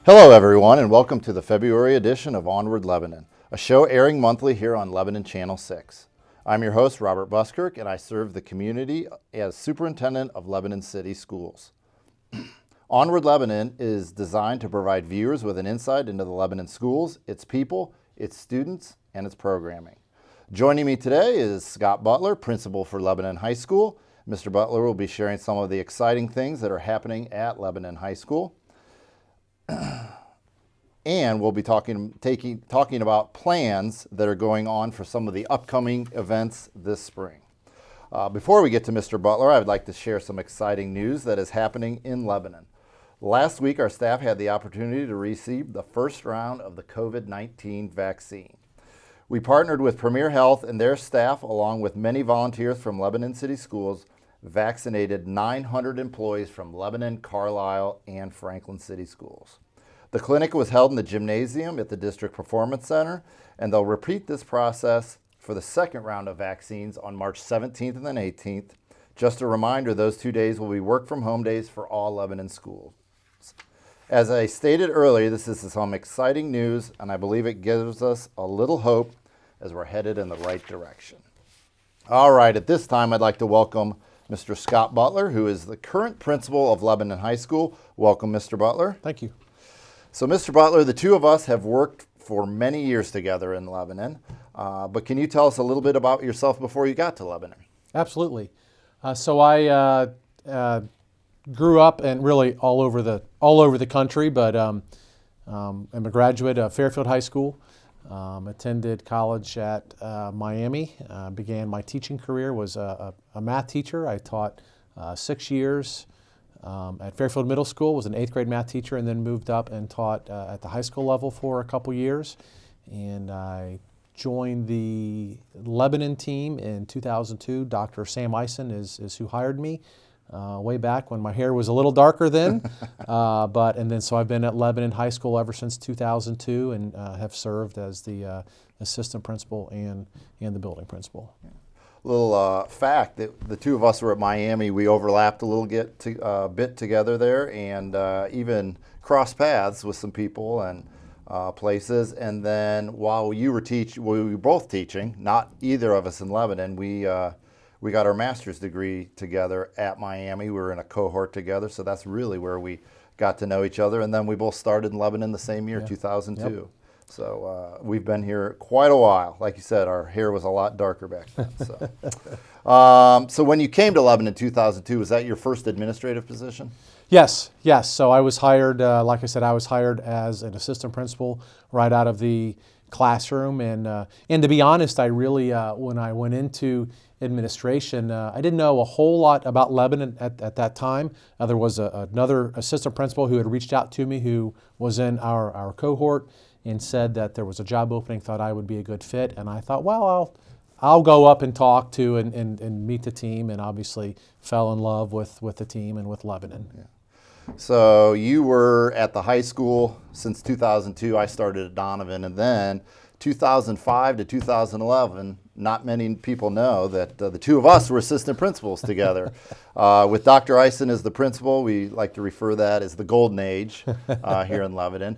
Hello everyone and welcome to the February edition of Onward Lebanon, a show airing monthly here on Lebanon Channel 6. I'm your host Robert Buskirk and I serve the community as Superintendent of Lebanon City Schools. Onward Lebanon is designed to provide viewers with an insight into the Lebanon schools, its people, its students, and its programming. Joining me today is Scott Butler, Principal for Lebanon High School. Mr. Butler will be sharing some of the exciting things that are happening at Lebanon High School. And we'll be talking about plans that are going on for some of the upcoming events this spring. Before we get to Mr. Butler, I would like to share some exciting news that is happening in Lebanon. Last week, our staff had the opportunity to receive the first round of the COVID-19 vaccine. We partnered with Premier Health and their staff, along with many volunteers from Lebanon City Schools, vaccinated 900 employees from Lebanon, Carlisle, and Franklin City Schools. The clinic was held in the gymnasium at the District Performance Center, and they'll repeat this process for the second round of vaccines on March 17th and then 18th. Just a reminder, those 2 days will be work from home days for all Lebanon schools. As I stated earlier, this is some exciting news, and I believe it gives us a little hope as we're headed in the right direction. All right, at this time, I'd like to welcome Mr. Scott Butler, who is the current principal of Lebanon High School. Welcome, Mr. Butler. Thank you. So, Mr. Butler, the two of us have worked for many years together in Lebanon, but can you tell us a little bit about yourself before you got to Lebanon? Absolutely. So I grew up and really all over the country, but I'm a graduate of Fairfield High School. Attended college at Miami. Began my teaching career, was a math teacher. I taught 6 years at Fairfield Middle School, was an 8th grade math teacher, and then moved up and taught at the high school level for a couple years. And I joined the Lebanon team in 2002. Dr. Sam Eisen is who hired me way back when my hair was a little darker then. So I've been at Lebanon High School ever since 2002 and have served as the assistant principal and the building principal. Yeah. Little fact that the two of us were at Miami. We overlapped a little bit together there, and even crossed paths with some people and places. And then while you were we were both teaching, not either of us in Lebanon. We got our master's degree together at Miami. We were in a cohort together, so that's really where we got to know each other. And then we both started in Lebanon the same year, 2002. Yep. So we've been here quite a while. Like you said, our hair was a lot darker back then. So when you came to Lebanon in 2002, was that your first administrative position? Yes. So I was hired, like I said, I was hired as an assistant principal right out of the classroom. And to be honest, I really, when I went into administration, I didn't know a whole lot about Lebanon at that time. There was another assistant principal who had reached out to me who was in our cohort and said that there was a job opening, thought I would be a good fit. And I thought, well, I'll go up and talk to and meet the team, and obviously fell in love with the team and with Lebanon. Yeah. So you were at the high school since 2002. I started at Donovan, and then 2005 to 2011, not many people know that the two of us were assistant principals together. With Dr. Eisen as the principal, we like to refer that as the golden age here in Lebanon.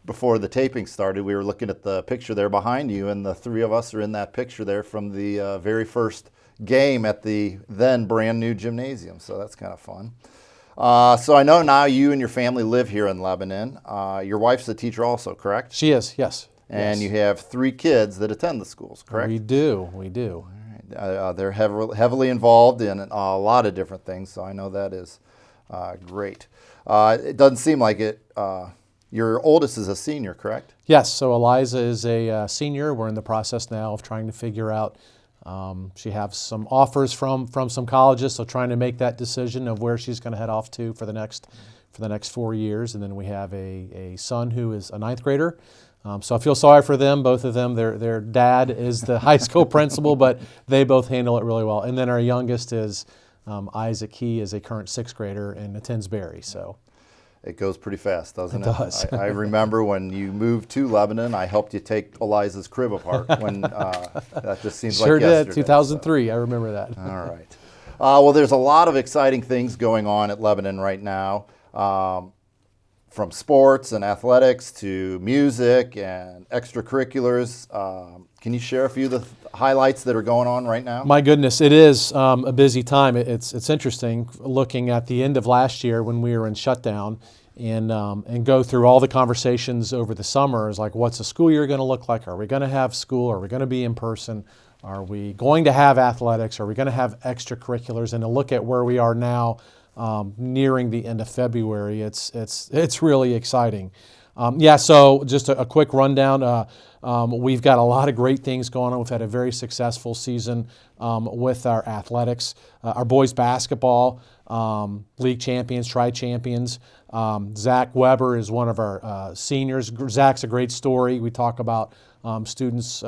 Before the taping started, we were looking at the picture there behind you, and the three of us are in that picture there from the very first game at the then brand new gymnasium, so that's kind of fun. So I know now you and your family live here in Lebanon. Your wife's a teacher also, correct? She is, yes. And you have 3 kids that attend the schools, correct? We do. All right. They're heavily involved in a lot of different things, so I know that is great. It doesn't seem like it. Your oldest is a senior, correct? Yes, so Eliza is a senior. We're in the process now of trying to figure out, she has some offers from some colleges, so trying to make that decision of where she's going to head off to for the next 4 years. And then we have a son who is a 9th grader. So I feel sorry for them, both of them. Their dad is the high school principal, but they both handle it really well. And then our youngest is Isaac. He is a current 6th grader and attends Berry. So it goes pretty fast, doesn't it? It does. I remember when you moved to Lebanon, I helped you take Eliza's crib apart. When that just seems sure like yesterday. Sure did. 2003. So. I remember that. All right. Well, there's a lot of exciting things going on at Lebanon right now. from sports and athletics to music and extracurriculars. Can you share a few of the highlights that are going on right now? My goodness, it is a busy time. It's interesting looking at the end of last year when we were in shutdown and go through all the conversations over the summer. Is like, what's the school year going to look like? Are we going to have school? Are we going to be in person? Are we going to have athletics? Are we going to have extracurriculars? And to look at where we are now, nearing the end of February, it's really exciting. So just a quick rundown. We've got a lot of great things going on. We've had a very successful season with our athletics. Our boys basketball, league champions, tri-champions. Zach Weber is one of our seniors. Zach's a great story. We talk about students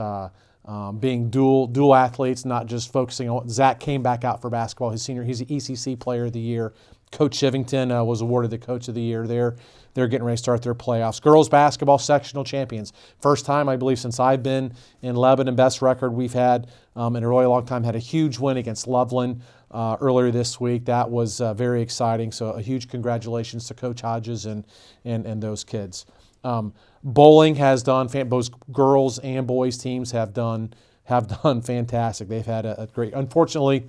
being dual athletes, not just focusing on. Zach came back out for basketball his senior. He's the ECC Player of the Year. Coach Shivington was awarded the Coach of the Year. They're getting ready to start their playoffs. Girls basketball sectional champions. First time, I believe, since I've been in Lebanon. Best record we've had in a really long time. Had a huge win against Loveland earlier this week. That was very exciting. So a huge congratulations to Coach Hodges and those kids. Bowling has done. Both girls and boys teams have done fantastic. They've had a great. Unfortunately,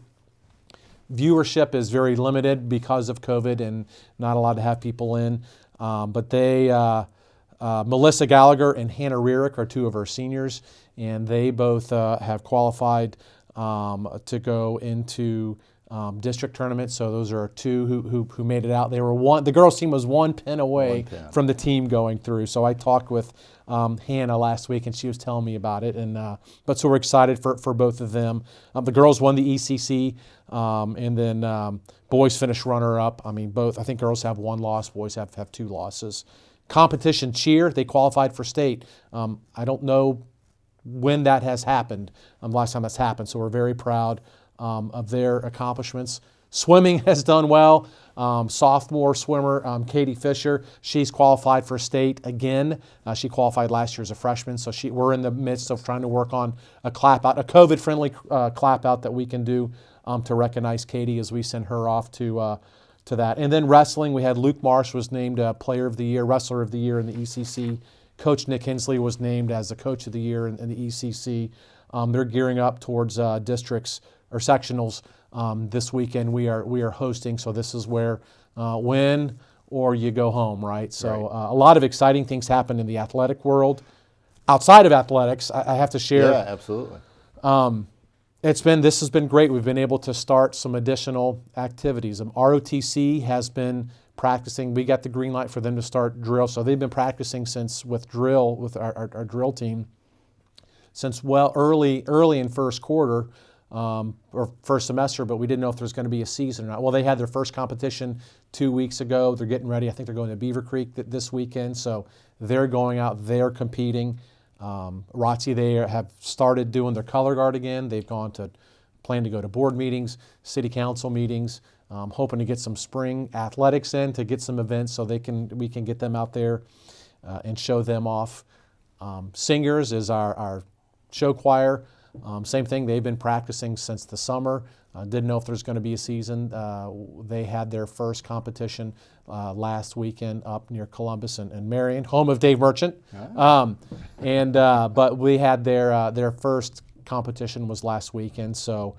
viewership is very limited because of COVID and not allowed to have people in. But they, Melissa Gallagher and Hannah Rearick are two of our seniors, and they both have qualified to go into district tournaments. So those are two who made it out. They were the girls team was one pin away from the team going through. So I talked with Hannah last week, and she was telling me about it. And so we're excited for both of them. The girls won the ECC, and then boys finished runner-up. I mean, both. I think girls have one loss, boys have two losses. Competition cheer, they qualified for state. I don't know when that has happened, last time that's happened. So we're very proud of their accomplishments. Swimming has done well. Sophomore swimmer Katie Fisher, she's qualified for state again. She qualified last year as a freshman, so we're in the midst of trying to work on a COVID-friendly clap out that we can do to recognize Katie as we send her off to that. And then wrestling, we had Luke Marsh was named Player of the Year, Wrestler of the Year in the ECC. Coach Nick Hensley was named as the Coach of the Year in the ECC. They're gearing up towards districts or sectionals this weekend. We are hosting, so this is where win or you go home, right? So a lot of exciting things happen in the athletic world. Outside of athletics, I have to share. Yeah, absolutely. This has been great. We've been able to start some additional activities. ROTC has been practicing. We got the green light for them to start drill, so they've been practicing with our drill team since early in first quarter. Or first semester, but we didn't know if there was going to be a season or not. Well, they had their first competition 2 weeks ago. They're getting ready. I think they're going to Beaver Creek this weekend, so they're going out. They're competing. ROTC, they have started doing their color guard again. They've plan to go to board meetings, city council meetings, hoping to get some spring athletics in to get some events so we can get them out there and show them off. Singers is our show choir. Same thing, they've been practicing since the summer. Didn't know if there's going to be a season. They had their first competition last weekend up near Columbus and Marion, home of Dave Merchant. But we had their first competition was last weekend. So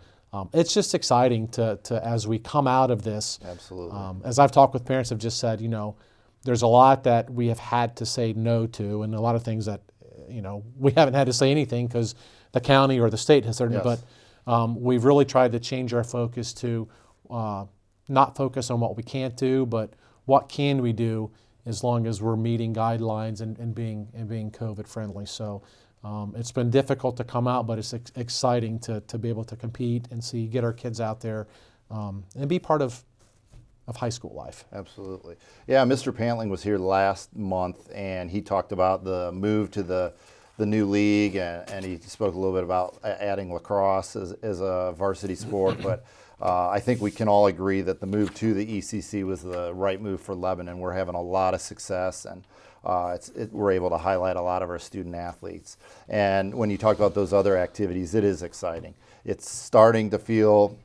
it's just exciting to as we come out of this. Absolutely. As I've talked with parents, have just said, there's a lot that we have had to say no to, and a lot of things that we haven't had to say anything because the county or the state has certainly, Yes. but we've really tried to change our focus to not focus on what we can't do, but what can we do as long as we're meeting guidelines and being COVID friendly. So it's been difficult to come out, but it's exciting to be able to compete and get our kids out there and be part of high school life. Absolutely. Yeah, Mr. Pantling was here last month, and he talked about the move to the new league, and he spoke a little bit about adding lacrosse as a varsity sport. But I think we can all agree that the move to the ECC was the right move for Lebanon. We're having a lot of success, and we're able to highlight a lot of our student athletes. And when you talk about those other activities, it is exciting. It's starting to feel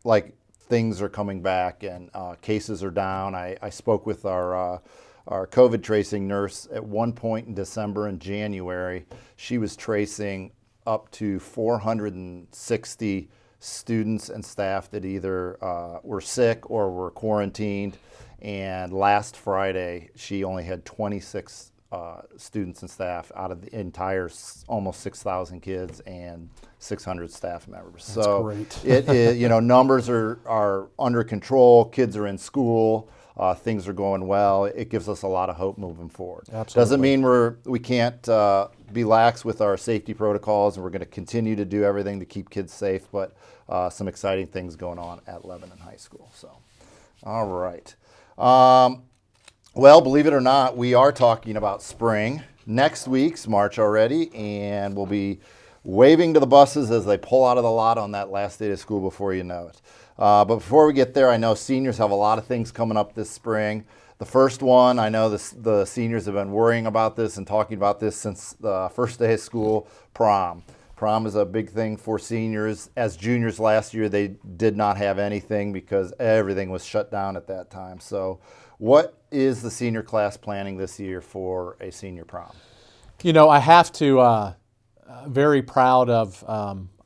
like things are coming back and cases are down. I spoke with our COVID tracing nurse at one point in December and January. She was tracing up to 460 students and staff that either were sick or were quarantined. And last Friday, she only had 26 students and staff out of the entire almost 6,000 kids and 600 staff members. That's so great. Numbers are under control. Kids are in school. Things are going well. It gives us a lot of hope moving forward. Absolutely. Doesn't mean we can't be lax with our safety protocols, and we're going to continue to do everything to keep kids safe. But some exciting things going on at Lebanon High School. So, all right. Well, believe it or not, we are talking about spring. Next week's March already, and we'll be waving to the buses as they pull out of the lot on that last day of school before you know it. But before we get there, I know seniors have a lot of things coming up this spring. The first one, I know the seniors have been worrying about this and talking about this since the first day of school, prom. Prom is a big thing for seniors. As juniors last year, they did not have anything because everything was shut down at that time. So what is the senior class planning this year for a senior prom? I have to, very proud of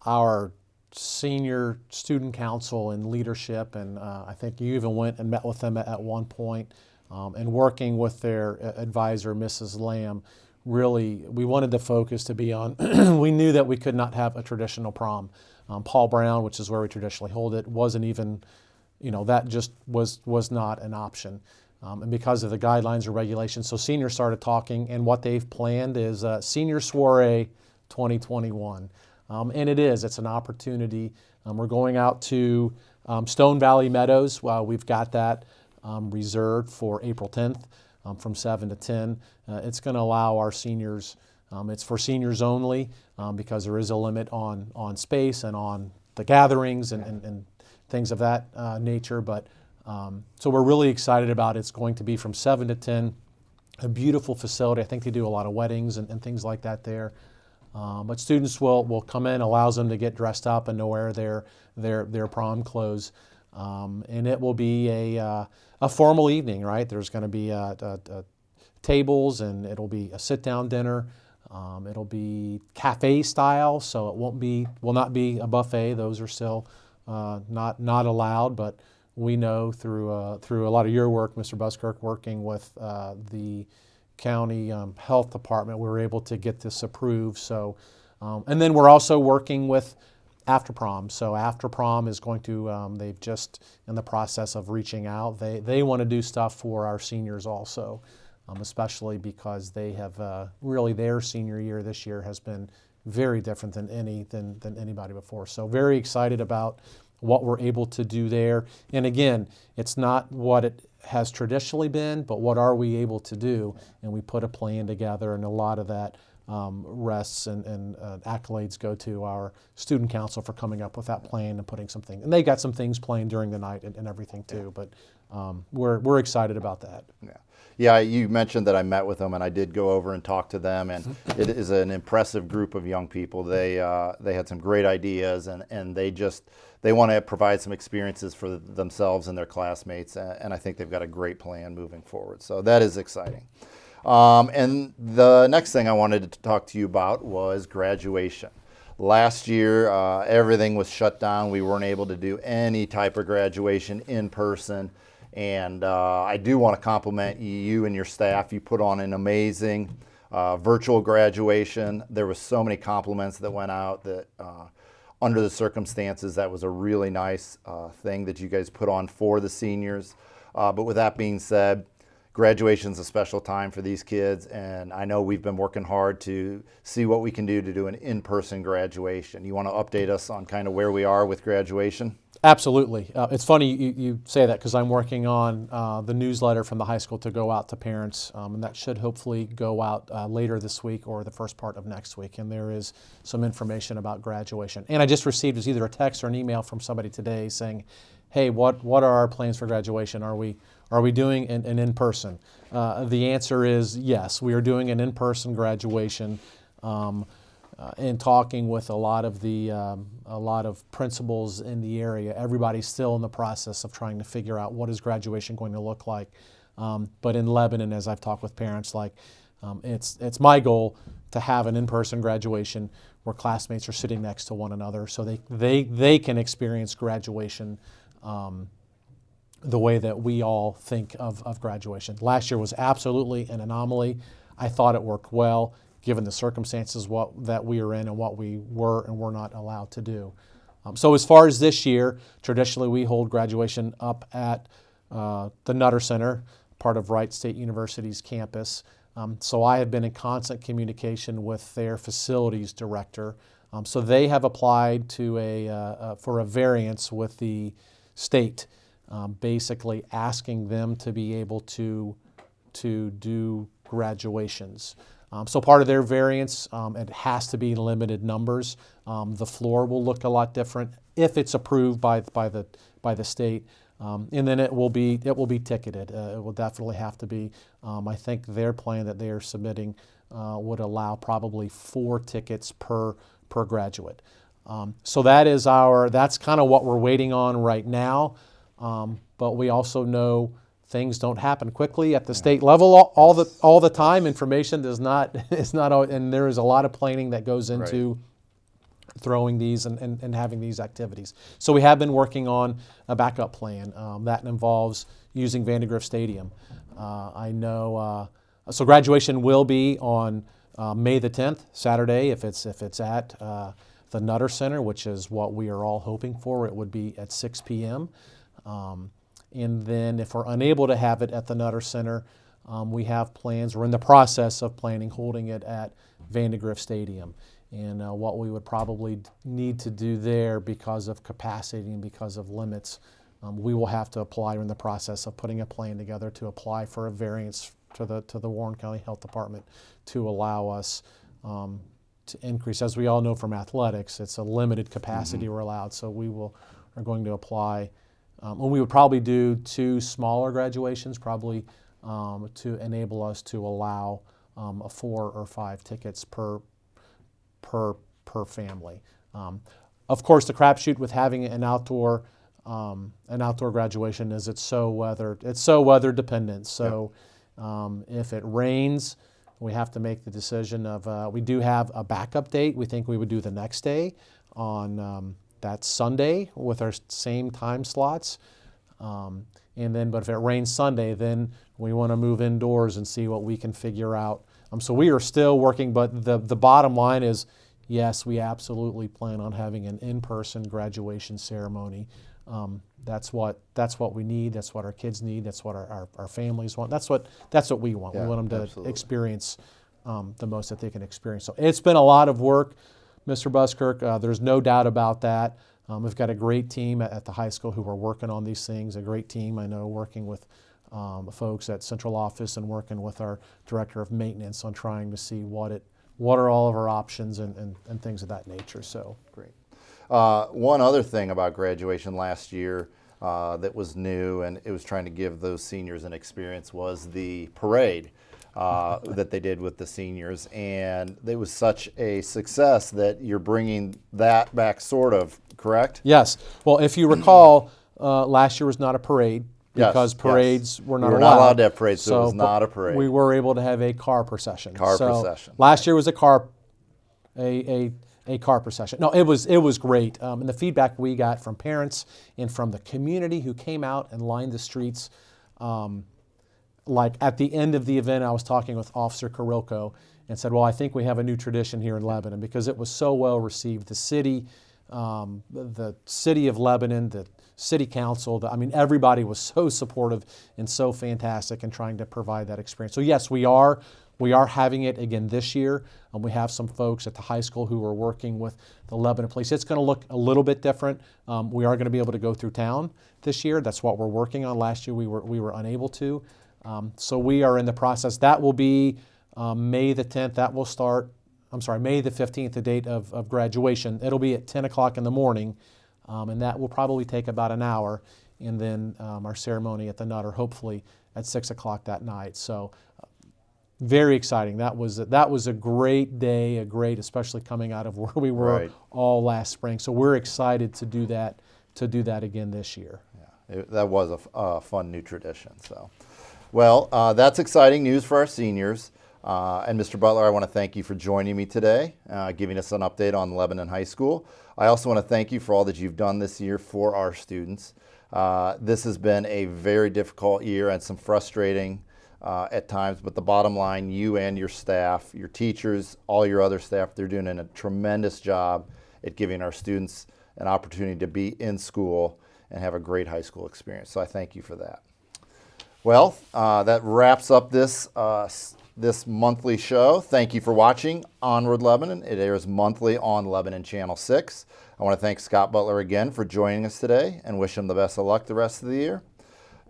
our senior student council and leadership, and I think you even went and met with them at one point, and working with their advisor, Mrs. Lamb. Really, we wanted the focus to be on, we knew that we could not have a traditional prom. Paul Brown, which is where we traditionally hold it, wasn't even, that just was not an option. And because of the guidelines or regulations, so seniors started talking, and what they've planned is Senior Soiree 2021. And it's an opportunity. We're going out to Stone Valley Meadows. We've got that reserved for April 10th from 7 to 10. It's going to allow our seniors, it's for seniors only because there is a limit on space and on the gatherings and things of that nature. But so we're really excited about it. It's going to be from 7 to 10, a beautiful facility. I think they do a lot of weddings and things like that there. But students will come in, allows them to get dressed up and to wear their prom clothes. And it will be a formal evening, right? There's going to be tables, and it'll be a sit-down dinner. It'll be cafe style, so it will not be a buffet. Those are still not allowed. But we know through a lot of your work, Mr. Buskirk, working with the county health department, we were able to get this approved. So, and then we're also working with after prom. So after prom is going to, they've just in the process of reaching out. They want to do stuff for our seniors also, especially because they have really their senior year this year has been very different than anybody before. So very excited about what we're able to do there. And again, it's not what it has traditionally been, but what are we able to do? And we put a plan together, and a lot of that rests and accolades go to our student council for coming up with that plan and putting something. And they got some things planned during the night and everything too. But we're excited about that. Yeah, you mentioned that I met with them, and I did go over and talk to them, and it is an impressive group of young people. They had some great ideas, and they want to provide some experiences for themselves and their classmates, and I think they've got a great plan moving forward. So that is exciting. And the next thing I wanted to talk to you about was graduation. Last year, everything was shut down. We weren't able to do any type of graduation in person. And I do want to compliment you and your staff. You put on an amazing virtual graduation. There was so many compliments that went out that under the circumstances, that was a really nice thing that you guys put on for the seniors. But with that being said, graduation's a special time for these kids, and I know we've been working hard to see what we can do to do an in-person graduation. You want to update us on kind of where we are with graduation? Absolutely. It's funny you say that because I'm working on the newsletter from the high school to go out to parents, and that should hopefully go out later this week or the first part of next week. And there is some information about graduation. And I just received either a text or an email from somebody today saying, hey, what are our plans for graduation? Are we doing an in-person? The answer is yes, we are doing an in-person graduation. in talking with a lot of principals in the area, everybody's still in the process of trying to figure out what is graduation going to look like. But in Lebanon, as I've talked with parents, it's my goal to have an in-person graduation where classmates are sitting next to one another, so they can experience graduation the way that we all think of graduation. Last year was absolutely an anomaly. I thought it worked well, given the circumstances that we are in and what we were and were not allowed to do. So as far as this year, traditionally we hold graduation up at the Nutter Center, part of Wright State University's campus. So I have been in constant communication with their facilities director. So they have applied to for a variance with the state, basically asking them to be able to do graduations. So part of their variance, it has to be limited numbers. The floor will look a lot different if it's approved by the state. And then it will be ticketed. It will definitely have to be. I think their plan that they are submitting would allow probably 4 tickets per graduate. So that's kind of what we're waiting on right now. But we also know things don't happen quickly at the state level all the time. Information is not, and there is a lot of planning that goes into throwing these and having these activities. So we have been working on a backup plan that involves using Vandegrift Stadium. I know, so graduation will be on May the 10th, Saturday, if it's at the Nutter Center, which is what we are all hoping for. It would be at 6 p.m. And then if we're unable to have it at the Nutter Center, we have plans, we're in the process of planning holding it at Vandegrift Stadium. And what we would probably need to do there, because of capacity and because of limits, we will have to apply. We're in the process of putting a plan together to apply for a variance to the Warren County Health Department to allow us to increase. As we all know from athletics, it's a limited capacity we're allowed, so are going to apply. And we would probably do 2 smaller graduations, probably to enable us to allow 4 or 5 tickets per family. Of course, the crapshoot with having an outdoor graduation is it's so weather dependent. So if it rains, we have to make the decision of we do have a backup date. We think we would do the next day on that Sunday with our same time slots. But if it rains Sunday, then we want to move indoors and see what we can figure out. So we are still working, but the bottom line is, yes, we absolutely plan on having an in-person graduation ceremony. That's what we need. That's what our kids need. That's what our families want. That's what we want. We want them to experience the most that they can experience. So it's been a lot of work, Mr. Buskirk. There's no doubt about that. We've got a great team at the high school who are working on these things. A great team, I know, working with folks at central office and working with our director of maintenance on trying to see what are all of our options and things of that nature. So great. One other thing about graduation last year that was new, and it was trying to give those seniors an experience, was the parade that they did with the seniors. And it was such a success that you're bringing that back, sort of, correct? Yes. Well, if you recall, last year was not a parade because parades were not allowed. We were not allowed to have parades, so it was not a parade. We were able to have a car procession. Procession. Last year was a car procession. No, it was great. And the feedback we got from parents and from the community who came out and lined the streets, like at the end of the event, I was talking with Officer Carilco and said, well, I think we have a new tradition here in Lebanon, because it was so well received. The city of Lebanon, the city council, everybody was so supportive and so fantastic in trying to provide that experience. So yes, we are having it again this year. We have some folks at the high school who are working with the Lebanon Police. It's going to look a little bit different. We are going to be able to go through town this year. That's what we're working on. Last year we were unable to. So we are in the process. That will be May the 10th. That will start, May the 15th, the date of graduation. It'll be at 10 o'clock in the morning, and that will probably take about an hour. And then our ceremony at the Nutter, hopefully at 6 o'clock that night. So very exciting. That was a great day, especially coming out of where we were Right. all last spring. So we're excited to do that again this year. That was a fun new tradition. So, well, that's exciting news for our seniors. And Mr. Butler, I want to thank you for joining me today, giving us an update on Lebanon High School. I also want to thank you for all that you've done this year for our students. This has been a very difficult year and some frustrating at times, but the bottom line, you and your staff, your teachers, all your other staff, they're doing a tremendous job at giving our students an opportunity to be in school and have a great high school experience. So I thank you for that. Well, that wraps up this monthly show. Thank you for watching Onward Lebanon. It airs monthly on Lebanon Channel 6. I want to thank Scott Butler again for joining us today and wish him the best of luck the rest of the year.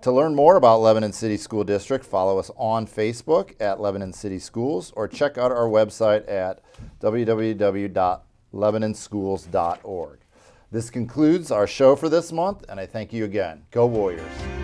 To learn more about Lebanon City School District, follow us on Facebook at Lebanon City Schools or check out our website at www.lebanonschools.org. This concludes our show for this month, and I thank you again. Go Warriors!